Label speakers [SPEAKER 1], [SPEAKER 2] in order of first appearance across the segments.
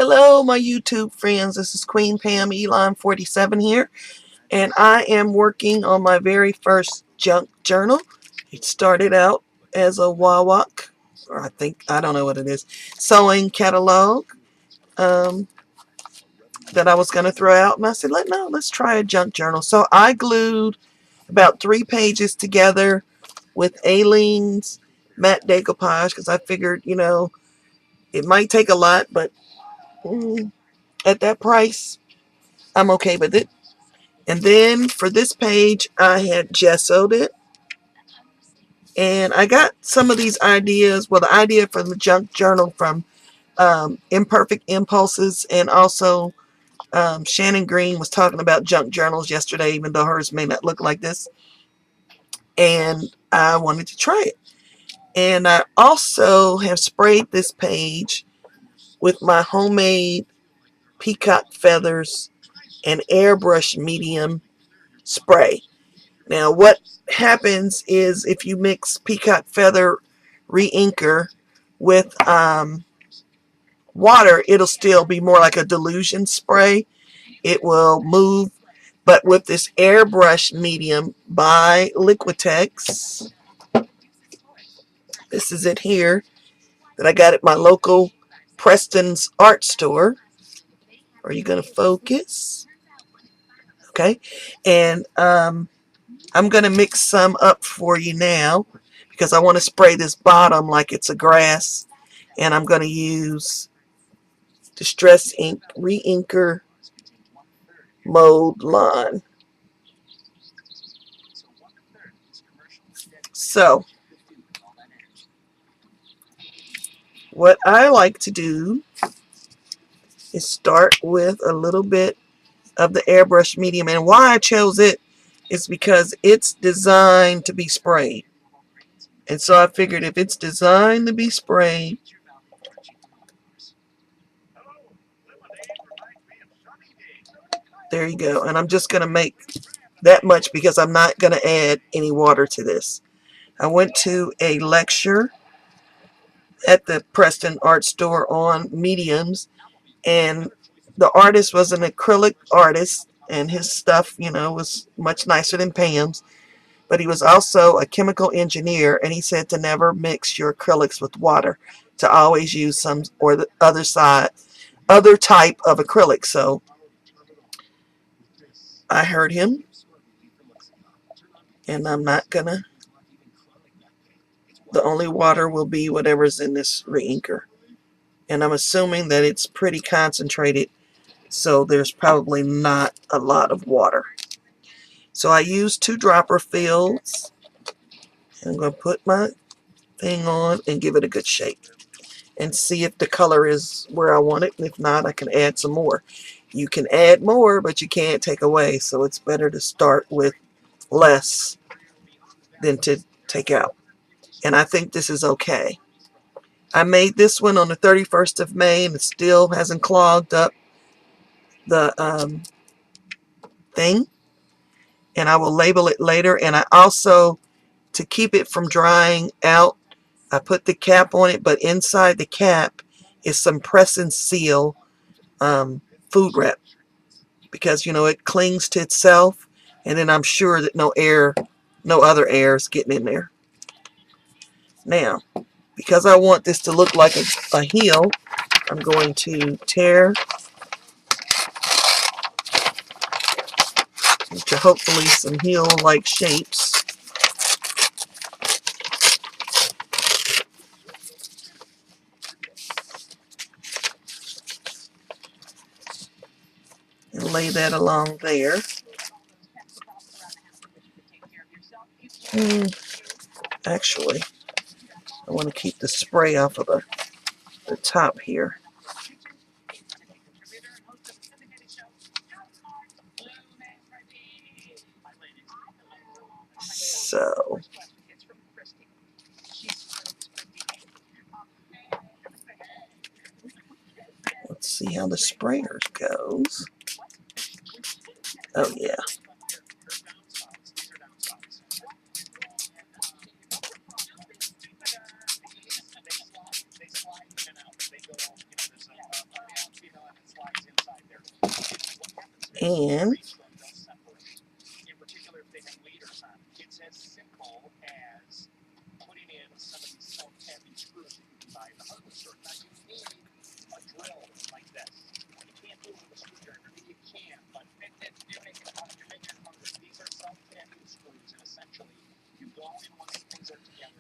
[SPEAKER 1] Hello, my YouTube friends. This is Queen Pam Elon 47 here, and I am working on my very first junk journal. It started out as a wawak, or I don't know what it is, sewing catalog that I was going to throw out, and I said, let's try a junk journal. So I glued about 3 pages together with Aileen's matte decoupage because I figured, it might take a lot, but at that price, I'm okay with it. And then for this page, I had gessoed it. And I got some of these ideas. Well, the idea for the junk journal from Imperfect Impulses, and also Shannon Green was talking about junk journals yesterday, even though hers may not look like this. And I wanted to try it. And I also have sprayed this page with my homemade peacock feathers and airbrush medium spray. Now, what happens is if you mix peacock feather reinker with water, it'll still be more like a dilution spray. It will move, but with this airbrush medium by Liquitex, this is it here that I got at my local Preston's art store. Are you going to focus? Okay. And I'm going to mix some up for you now because I want to spray this bottom like it's a grass. And I'm going to use Distress Ink Reinker Mode Lawn. So, what I like to do is start with a little bit of the airbrush medium. And why I chose it is because it's designed to be sprayed. And so I figured if it's designed to be sprayed, there you go. And I'm just going to make that much because I'm not going to add any water to this. I went to a lecture at the Preston Art Store on mediums, and the artist was an acrylic artist, and his stuff, was much nicer than Pam's. But he was also a chemical engineer, and he said to never mix your acrylics with water, to always use some or the other type of acrylic. So I heard him, and I'm not gonna. The only water will be whatever's in this reinker, and I'm assuming that it's pretty concentrated, so there's probably not a lot of water. So I used 2 dropper fills. I'm going to put my thing on and give it a good shake and see if the color is where I want it. And if not, I can add some more. You can add more, but you can't take away. So it's better to start with less than to take out. And I think this is okay. I made this one on the 31st of May, and it still hasn't clogged up the thing. And I will label it later. And I also, to keep it from drying out, I put the cap on it, but inside the cap is some press and seal food wrap because, it clings to itself, and then I'm sure that no other air is getting in there. Now, because I want this to look like a heel, I'm going to tear into hopefully some heel-like shapes. And lay that along there. Actually, I want to keep the spray off of the top here. So, let's see how the sprayer goes. Oh, yeah.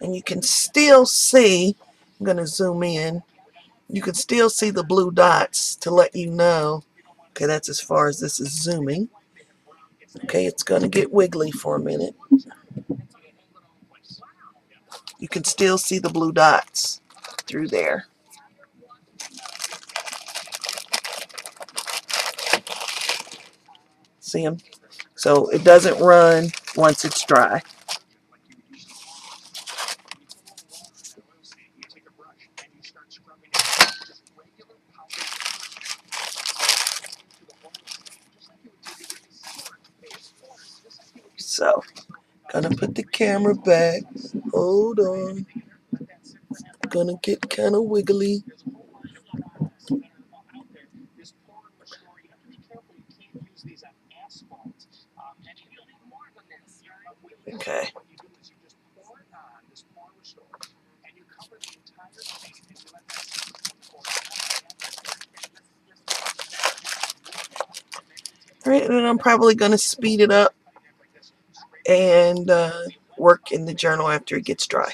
[SPEAKER 1] And you can still see, I'm going to zoom in, you can still see the blue dots to let you know. Okay, that's as far as this is zooming. Okay, it's going to get wiggly for a minute. You can still see the blue dots through there. See them? So it doesn't run once it's dry. So, gonna put the camera back. Hold on. Gonna get kind of wiggly. Okay. Alright, and then I'm probably going to speed it up and work in the journal after it gets dry.